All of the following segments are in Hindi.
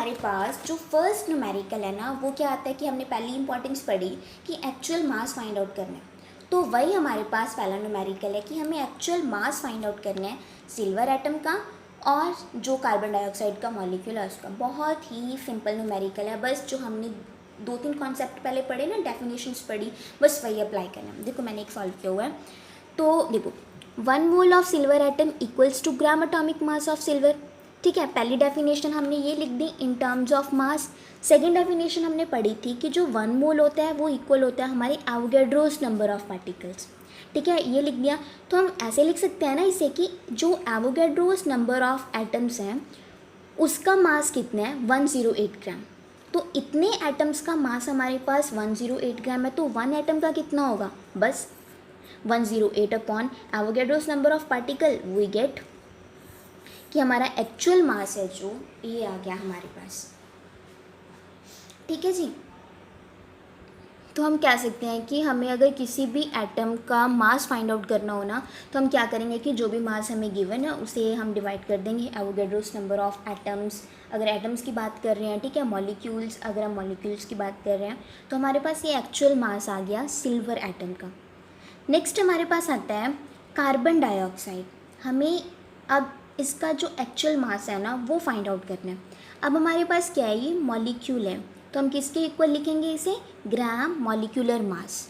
हमारे पास जो फर्स्ट न्यूमेरिकल है ना, वो क्या आता है कि हमने पहली इंपॉर्टेंस पढ़ी कि एक्चुअल मास फाइंड आउट करना है। तो वही हमारे पास पहला न्यूमेरिकल है कि हमें एक्चुअल मास फाइंड आउट करना है सिल्वर एटम का और जो कार्बन डाइऑक्साइड का मॉलिक्यूल है उसका। बहुत ही सिंपल न्यूमेरिकल है, बस जो हमने 2-3 कॉन्सेप्ट पहले पढ़े ना, डेफिनेशंस पढ़ी, बस वही अप्लाई करना है। देखो मैंने एक सॉल्व किया हुआ है। तो देखो 1 mole of silver atom equals to gram atomic mass of silver. ठीक है, पहली डेफिनेशन हमने ये लिख दी in terms of mass. Second definition हमने पढ़ी थी कि जो 1 मोल होता है वो इक्वल होता है हमारे एवोगैड्रोस नंबर ऑफ पार्टिकल्स। ठीक है, ये लिख दिया। तो हम ऐसे लिख सकते हैं ना इसे कि जो एवोगैड्रोस नंबर ऑफ एटम्स हैं उसका मास कितना है, 108 ग्राम। तो इतने एटम्स का मास हमारे पास 108 ग्राम है, तो 1 एटम का कितना होगा, बस 108 upon Avogadro's number of particle. We get कि हमारा एक्चुअल मास है जो ये आ गया हमारे पास। ठीक है जी। तो हम कह सकते हैं कि हमें अगर किसी भी एटम का मास फाइंड आउट करना हो ना, तो हम क्या करेंगे कि जो भी मास हमें गिवन है उसे हम डिवाइड कर देंगे एवोगैड्रोस नंबर ऑफ एटम्स, अगर एटम्स की बात कर रहे हैं। ठीक है, मॉलिक्यूल्स, अगर हम मॉलिक्यूल्स की बात कर रहे हैं तो हमारे पास ये एक्चुअल मास आ गया सिल्वर एटम का। नेक्स्ट हमारे पास आता है कार्बन डाइऑक्साइड। हमें अब इसका जो एक्चुअल मास है ना वो फाइंड आउट करना है। अब हमारे पास क्या है, ये मॉलिक्यूल है, तो हम किसके इक्वल लिखेंगे इसे, ग्राम मॉलिक्यूलर मास।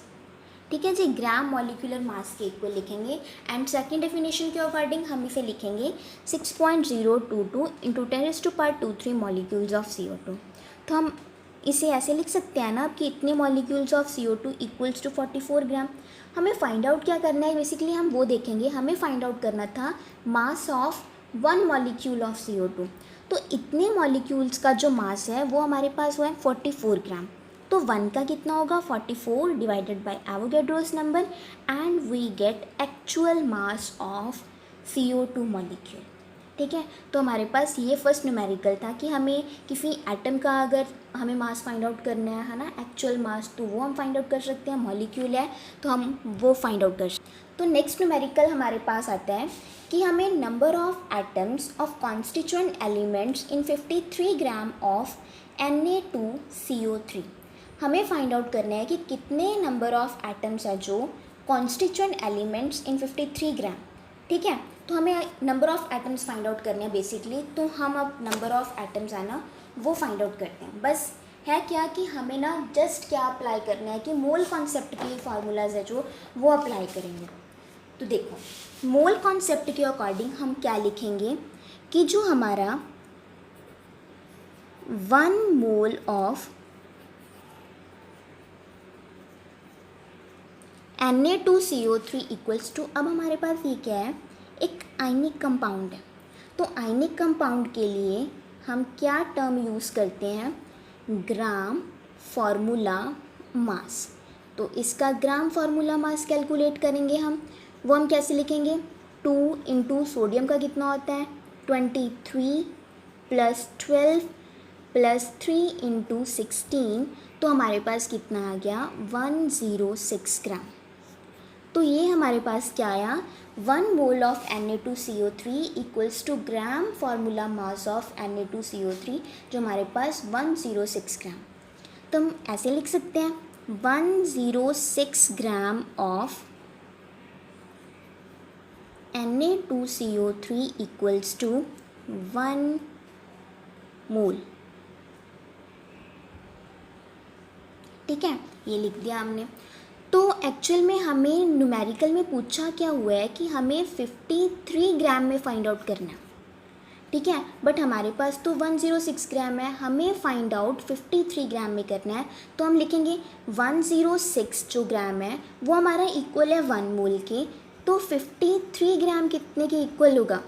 ठीक है जी, ग्राम मॉलिक्यूलर मास के इक्वल लिखेंगे। एंड सेकंड डेफिनेशन के अकॉर्डिंग हम इसे लिखेंगे 6.022 इंटू 10⁻²3 मॉलिक्यूल्स ऑफ CO2। तो हम इसे ऐसे लिख सकते हैं ना कि इतने molecules of CO2 equals to 44 gram. हमें फाइंड आउट क्या करना है, बेसिकली हम वो देखेंगे। हमें फाइंड आउट करना था mass of 1 molecule of CO2। तो इतने मॉलिक्यूल्स का जो मास है वो हमारे पास हुआ है 44 ग्राम। तो 1 का कितना होगा, 44 divided by Avogadro's number, and we get actual mass of CO2 molecule. ठीक है, तो हमारे पास ये फर्स्ट न्यूमेरिकल था कि हमें किसी एटम का अगर हमें मास फाइंड आउट करना है ना, एक्चुअल मास, तो वो हम फाइंड आउट कर सकते हैं। मॉलिक्यूल है तो हम वो फाइंड आउट कर सकते हैं। तो नेक्स्ट न्यूमेरिकल हमारे पास आता है कि हमें number of atoms of constituent elements in 53 gram of Na2CO3। हमें फाइंड आउट करना है कि कितने नंबर ऑफ एटम्स है जो कॉन्स्टिट्यूएंट एलिमेंट्स इन 53 ग्राम। ठीक है, तो हमें number of atoms find out करने हैं बेसिकली। तो हम अब नंबर ऑफ एटम्स है ना वो फाइंड आउट करते हैं। बस है क्या कि हमें ना जस्ट क्या अप्लाई करना है कि मोल कॉन्सेप्ट के फार्मूलाज है जो वो अप्लाई करेंगे। तो देखो मोल कॉन्सेप्ट के अकॉर्डिंग हम क्या लिखेंगे कि जो हमारा 1 mole of Na2CO3 equals to, अब हमारे पास ये क्या है, एक आयनिक कंपाउंड है। तो आयनिक कंपाउंड के लिए हम क्या टर्म यूज़ करते हैं, ग्राम फार्मूला मास। तो इसका ग्राम फार्मूला मास कैलकुलेट करेंगे वो हम कैसे लिखेंगे, 2 इंटू सोडियम का कितना होता है 23 प्लस 12 प्लस 3 इंटू 16, तो हमारे पास कितना आ गया 106 ग्राम। तो ये हमारे पास क्या आया, 1 mole of Na2CO3 equals to gram formula mass of Na2CO3 जो हमारे पास 106 ग्राम। तो हम ऐसे लिख सकते हैं 106 gram of Na2CO3 equals to 1 mole. ठीक है, ये लिख दिया हमने। तो एक्चुअल में हमें न्यूमेरिकल में पूछा क्या हुआ है कि हमें 53 ग्राम में फाइंड आउट करना है। ठीक है, बट हमारे पास तो 106 ग्राम है, हमें फाइंड आउट 53 ग्राम में करना है। तो हम लिखेंगे 106 जो ग्राम है वो हमारा इक्वल है 1 मोल के। तो 53 ग्राम कितने के इक्वल होगा,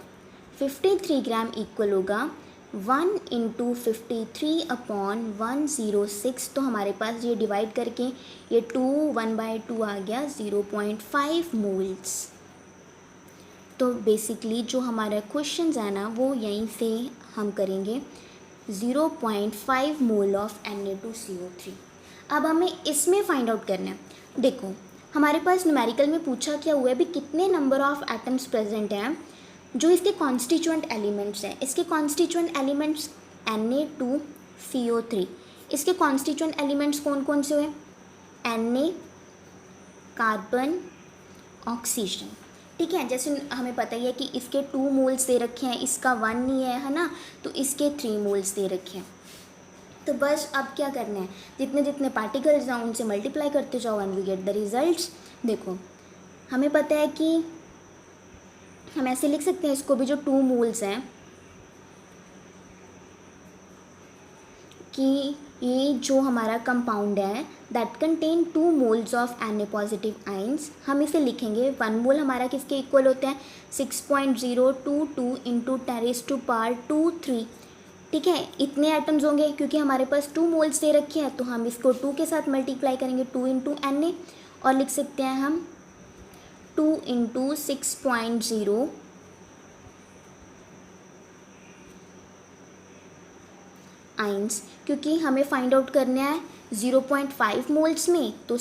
53 ग्राम इक्वल होगा 1 इंटू 53 अपॉन 106। तो हमारे पास ये डिवाइड करके ये 2 1/2 आ गया 0.5 मोल्स। तो बेसिकली जो हमारा क्वेश्चन है ना वो यहीं से हम करेंगे 0.5 मोल ऑफ Na2CO3। अब हमें इसमें फाइंड आउट करना है। देखो हमारे पास न्यूमेरिकल में पूछा क्या हुआ है, भी कितने नंबर ऑफ एटम्स प्रेजेंट हैं जो इसके कॉन्स्टिट्यूएंट एलिमेंट्स हैं। इसके कॉन्स्टिट्यूएंट एलिमेंट्स Na2 CO3। इसके कॉन्स्टिट्यूएंट एलिमेंट्स कौन कौन से हुए? Na, carbon, oxygen. ठीक है, जैसे हमें पता ही है कि इसके 2 मोल्स दे रखे हैं, इसका 1 नहीं है ना, तो इसके 3 मोल्स दे रखे हैं। तो बस अब क्या करना है, जितने जितने पार्टिकल्स हैं उनसे मल्टीप्लाई करते जाओ and we get the results. देखो हमें पता है कि हम ऐसे लिख सकते हैं इसको भी, जो 2 मोल्स हैं, कि ये जो हमारा कंपाउंड है that contain 2 moles of Na positive ions, हम इसे लिखेंगे 1 मोल हमारा किसके इक्वल होता है? 6.022 इंटू 10⁻²3। ठीक है, इतने एटम्स होंगे क्योंकि हमारे पास 2 मोल्स दे रखे हैं, तो हम इसको 2 के साथ मल्टीप्लाई करेंगे, 2 इंटू Na, और लिख सकते हैं हम 2 इंटू 6.0 आइंस, क्योंकि हमें फाइंड आउट करना है 0.5 मोल्स में, तो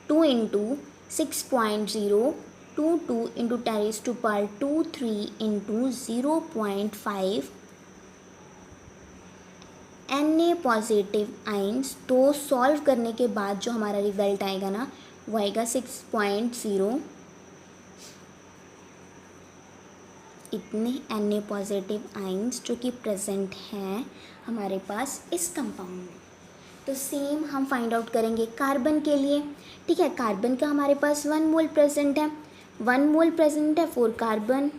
2 into 6.022 into 10⁻²3 into 0.5 Na positive ions. तो सॉल्व करने के बाद जो हमारा रिजल्ट आएगा ना, वो आएगा 6.0 इतने Na पॉजिटिव आइंस जो कि प्रेजेंट हैं हमारे पास इस कंपाउंड में। तो सेम हम फाइंड आउट करेंगे कार्बन के लिए। ठीक है, कार्बन का हमारे पास 1 मोल प्रेजेंट है, 1 मोल प्रेजेंट है फॉर कार्बन,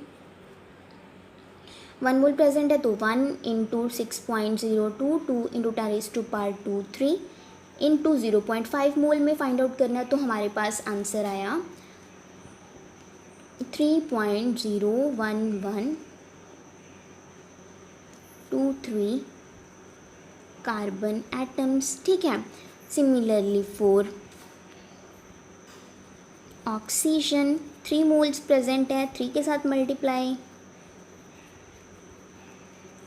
1 मोल प्रेजेंट है, तो 1 इंटू 6.022 इंटू 10⁻² इंटू 0.5 मोल में फाइंड आउट करना है, तो हमारे पास आंसर आया 3.01123 कार्बन एटम्स। ठीक है, similarly for oxygen 3 moles present है, 3 के साथ मल्टीप्लाई,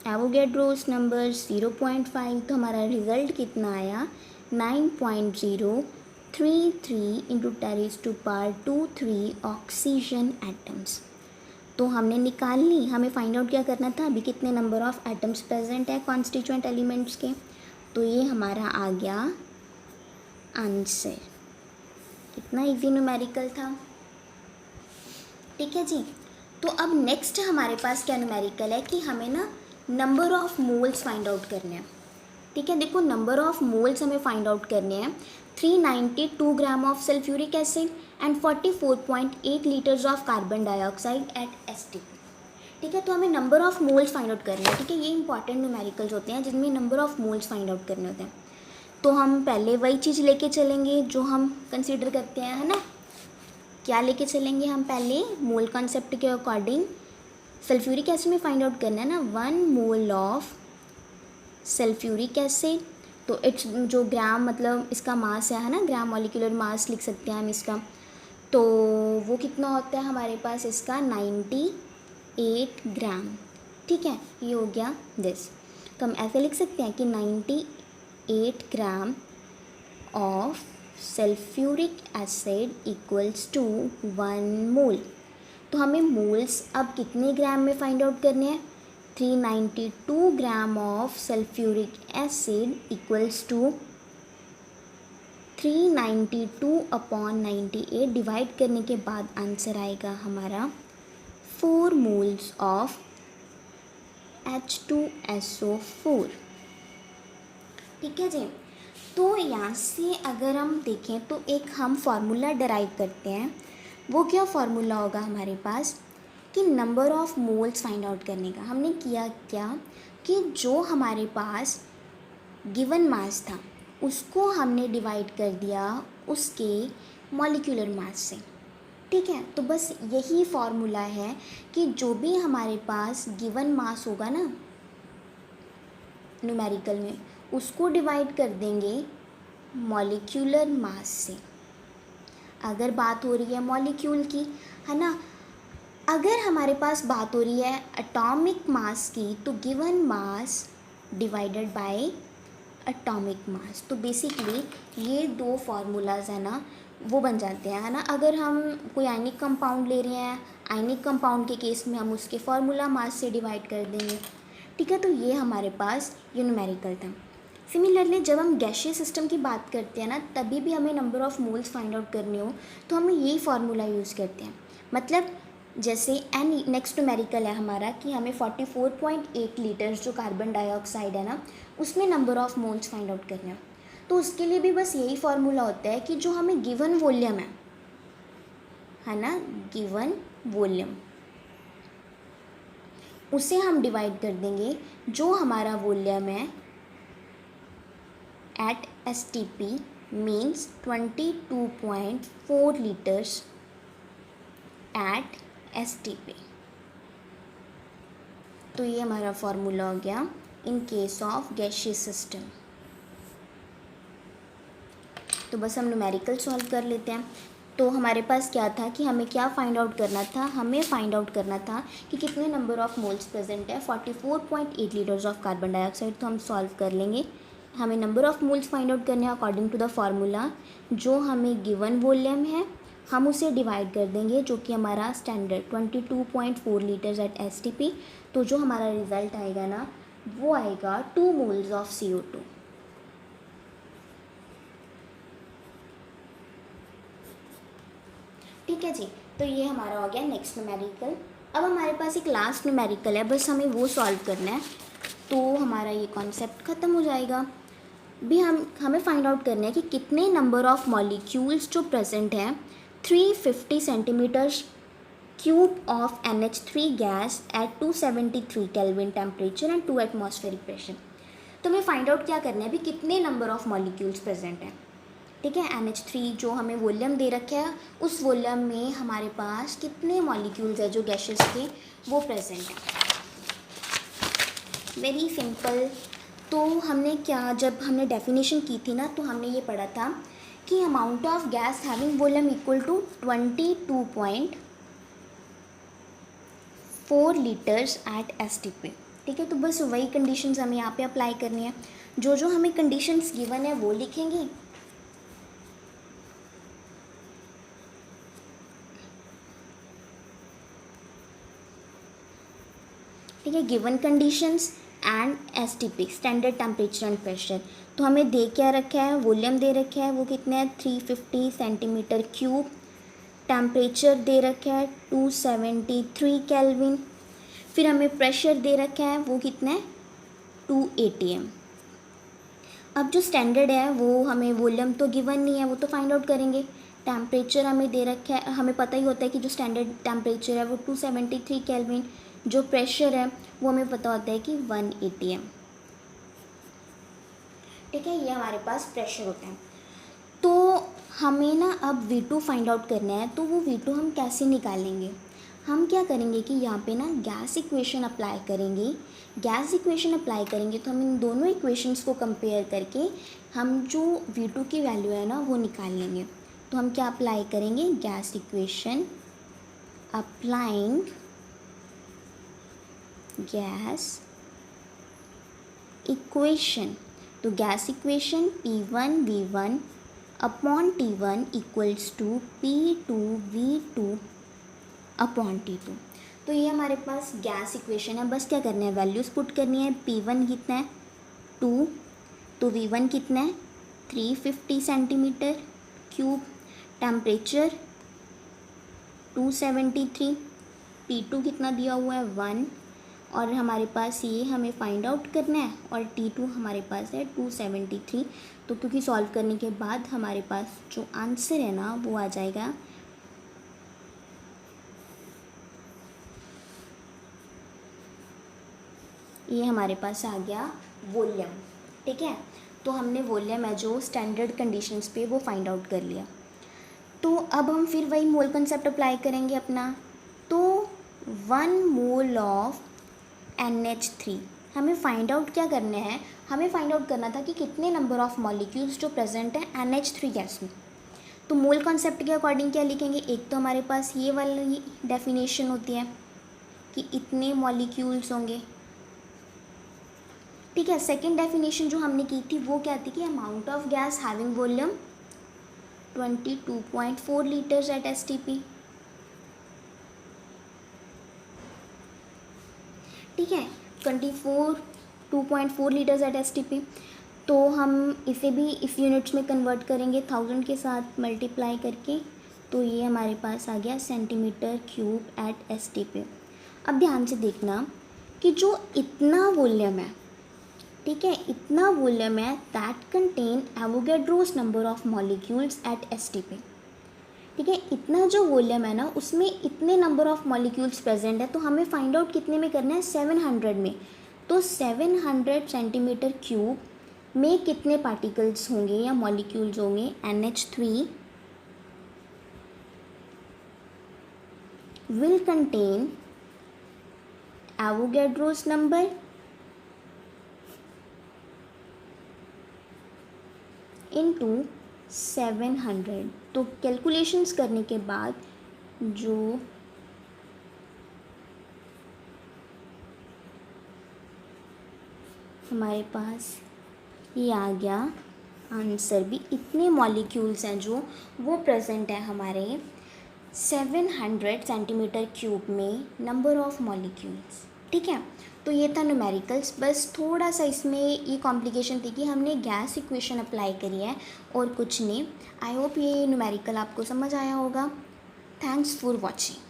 एवोगैड्रोस नंबर 0.5, तो हमारा रिजल्ट कितना आया? 9.033 इंटू 10⁻² ऑक्सीजन एटम्स। तो हमने निकाल ली, हमें फाइंड आउट क्या करना था, अभी कितने नंबर ऑफ एटम्स प्रेजेंट है कॉन्स्टिट्यूएंट एलिमेंट्स के, तो ये हमारा आ गया आंसर। कितना इजी न्यूमेरिकल था। ठीक है जी, तो अब नेक्स्ट हमारे पास क्या न्यूमेरिकल है कि हमें ना number of moles find out करने हैं। ठीक है, देखो नंबर ऑफ मोल्स हमें फाइंड आउट करने हैं, 392 gram of sulphuric acid and 44.8 litres of carbon dioxide eight ST। ठीक है, तो हमें number of moles find out करने हैं। ठीक है, ये इंपॉर्टेंट न्यूमेरिकल्स होते हैं जिनमें number of moles find out करने होते हैं। तो हम पहले वही चीज़ लेके चलेंगे जो हम कंसिडर करते हैं, है ना। क्या लेके चलेंगे हम? पहले मोल कॉन्सेप्ट के अकॉर्डिंग सल्फ्यूरिक एसिड में फाइंड आउट करना है ना, 1 मोल ऑफ सल्फ्यूरिक एसिड, तो इट्स जो ग्राम मतलब इसका मास है ना, ग्राम मॉलिक्यूलर मास लिख सकते हैं हम इसका, तो वो कितना होता है हमारे पास इसका 98 ग्राम। ठीक है, ये हो गया दिस। तो हम ऐसे लिख सकते हैं कि 98 gram of sulphuric acid equals to 1 mole. तो हमें मोल्स अब कितने ग्राम में फाइंड आउट करने हैं? 392 gram of sulphuric acid equals to 392/98 divide करने के बाद आंसर आएगा हमारा 4 मोल्स ऑफ H2SO4। ठीक है जी, तो यहाँ से अगर हम देखें तो एक हम फार्मूला डराइव करते हैं। वो क्या फार्मूला होगा हमारे पास कि number of moles find out करने का। हमने किया क्या कि जो हमारे पास गिवन मास था उसको हमने डिवाइड कर दिया उसके मॉलिक्यूलर मास से। ठीक है, तो बस यही फार्मूला है कि जो भी हमारे पास गिवन मास होगा ना न्यूमेरिकल में, उसको डिवाइड कर देंगे मॉलिक्यूलर मास से। अगर बात हो रही है मॉलिक्यूल की, है ना, अगर हमारे पास बात हो रही है एटॉमिक मास की, तो given mass divided by atomic mass. तो बेसिकली ये 2 फार्मूलाज है ना वो बन जाते हैं, है ना। अगर हम कोई आयनिक कंपाउंड ले रहे हैं, आयनिक कंपाउंड के केस में हम उसके फार्मूला मास से डिवाइड कर देंगे। ठीक है, तो ये हमारे पास ये न्यूमेरिकल था। सिमिलरली जब हम गैशियस सिस्टम की बात करते हैं ना, तभी भी हमें number of moles find out करनी हो तो हम यही फार्मूला यूज़ करते हैं। मतलब जैसे एन नेक्स्ट न्यूमेरिकल है हमारा कि हमें 44.8 लीटर्स जो कार्बन डाइऑक्साइड है ना, उसमें number of moles find out करना है। तो उसके लिए भी बस यही फार्मूला होता है कि जो हमें गिवन वॉल्यूम है ना, गिवन वॉल्यूम, उसे हम डिवाइड कर देंगे जो हमारा वॉल्यूम है at STP means 22.4 liters at STP। तो ये हमारा फार्मूला हो गया in case of gaseous system. तो बस हम न्यूमेरिकल सॉल्व कर लेते हैं। तो हमारे पास क्या था कि हमें क्या फाइंड आउट करना था, हमें फाइंड आउट करना था कि कितने नंबर ऑफ़ मोल्स प्रेजेंट है 44.8 लीटर्स ऑफ कार्बन डाइऑक्साइड। तो हम सॉल्व कर लेंगे। हमें number of moles find out करने हैं अकॉर्डिंग टू द फार्मूला। जो हमें गिवन वॉल्यूम है हम उसे डिवाइड कर देंगे, जो कि हमारा स्टैंडर्ड 22.4 लीटर्स एट STP। तो जो हमारा रिज़ल्ट आएगा ना, वो आएगा 2 मोल्स ऑफ CO2। ठीक है जी, तो ये हमारा हो गया नेक्स्ट न्यूमेरिकल। अब हमारे पास एक लास्ट न्यूमेरिकल है, बस हमें वो सॉल्व करना है, तो हमारा ये कॉन्सेप्ट ख़त्म हो जाएगा। भी हमें फाइंड आउट करना है कि कितने नंबर ऑफ़ मॉलिक्यूल्स जो प्रेजेंट हैं 350 centimetres cube of NH3 gas at 273 kelvin temperature and 2 atmospheric pressure. तो हमें फाइंड आउट क्या करना है, भी कितने नंबर ऑफ़ मॉलिक्यूल्स प्रेजेंट हैं। ठीक है, NH3 जो हमें वॉल्यूम दे रखा है, उस वॉल्यूम में हमारे पास कितने मॉलिक्यूल्स है जो गैसेस के वो प्रेजेंट हैं। Very simple. तो हमने क्या, जब हमने डेफिनेशन की थी ना, तो हमने ये पढ़ा था कि amount of gas having volume equal to 22.4 litres at STP। ठीक है, तो बस वही कंडीशंस हमें यहाँ पे अप्लाई करनी है। जो जो हमें कंडीशंस गिवन है वो लिखेंगे। ठीक है, given conditions and STP standard temperature and pressure. तो हमें दे क्या रखा है, वॉल्यूम दे रखा है वो कितना है 350 सेंटीमीटर क्यूब, टेम्परेचर दे रखा है 273 केल्विन, फिर हमें प्रेशर दे रखा है वो कितना है 2 ATM। अब जो स्टैंडर्ड है वो हमें, वॉल्यूम तो गिवन नहीं है, वो तो फाइंड आउट करेंगे। टेम्परेचर हमें दे रखा है, हमें पता ही होता है कि जो स्टैंडर्ड टेम्परेचर है वो 273 केल्विन। जो प्रेशर है वो हमें पता होता है कि 1 ATM। ठीक है, ये हमारे पास प्रेशर होता है। तो हमें ना अब V2 फाइंड आउट करना है। तो वो V2 हम कैसे निकालेंगे, हम क्या करेंगे कि यहाँ पे ना गैस इक्वेशन अप्लाई करेंगे। गैस इक्वेशन अप्लाई करेंगे तो हम इन दोनों इक्वेशंस को कंपेयर करके हम जो V2 की वैल्यू है ना वो निकाल लेंगे। तो हम क्या अप्लाई करेंगे, gas equation applying gas equation. तो gas equation P1V1 upon T1 equals to P2V2 upon T2। तो ये हमारे पास गैस इक्वेशन है। बस क्या करना है, वैल्यूज़ पुट करनी है। P1 कितना है 2, तो V1 कितना है 350 सेंटीमीटर क्यूब, टेम्परेचर 273, T2 कितना दिया हुआ है 1, और हमारे पास ये हमें फाइंड आउट करना है, और T2 हमारे पास है 273। तो क्योंकि सॉल्व करने के बाद हमारे पास जो आंसर है ना वो आ जाएगा ये हमारे पास आ गया वॉल्यूम। ठीक है, तो हमने वॉल्यूम है जो स्टैंडर्ड कंडीशंस पे वो फाइंड आउट कर लिया। तो अब हम फिर वही मोल कंसेप्ट अप्लाई करेंगे अपना। तो 1 मोल ऑफ NH3 हमें फाइंड आउट क्या करना है, हमें फाइंड आउट करना था कि कितने नंबर ऑफ़ मॉलिक्यूल्स जो प्रेजेंट हैं NH3 गैस में। तो मोल कॉन्सेप्ट के अकॉर्डिंग क्या लिखेंगे, एक तो हमारे पास ये वाली डेफिनेशन होती है कि इतने मॉलिक्यूल्स होंगे। ठीक है, सेकेंड डेफिनेशन जो हमने की थी वो क्या थी कि amount of gas having volume 22.4 litres at STP। ठीक है, 2.4 लीटर्स एट STP। तो हम इसे भी इस यूनिट्स में कन्वर्ट करेंगे 1000 के साथ मल्टीप्लाई करके, तो ये हमारे पास आ गया सेंटीमीटर क्यूब एट STP। अब ध्यान से देखना कि जो इतना वॉल्यूम है, ठीक है, इतना वॉल्यूम है that contain Avogadro's number of molecules at STP। ठीक है, इतना जो वॉल्यूम है ना उसमें इतने नंबर ऑफ मॉलिक्यूल्स प्रेजेंट है, तो हमें फाइंड आउट कितने में करना है, 700 में। तो 700 सेंटीमीटर क्यूब में कितने पार्टिकल्स होंगे या मॉलिक्यूल्स होंगे, NH3 will contain Avogadro's number into 700। तो कैलकुलेशंस करने के बाद जो हमारे पास ये आ गया आंसर भी, इतने मॉलिक्यूल्स हैं जो वो प्रेजेंट है हमारे 700 सेंटीमीटर क्यूब में नंबर ऑफ मॉलिक्यूल्स। ठीक है, तो ये था न्यूमेरिकल्स। बस थोड़ा सा इसमें ये कॉम्प्लिकेशन थी कि हमने गैस इक्वेशन अप्लाई करी है और कुछ नहीं। आई होप ये न्यूमेरिकल आपको समझ आया होगा। Thanks for watching.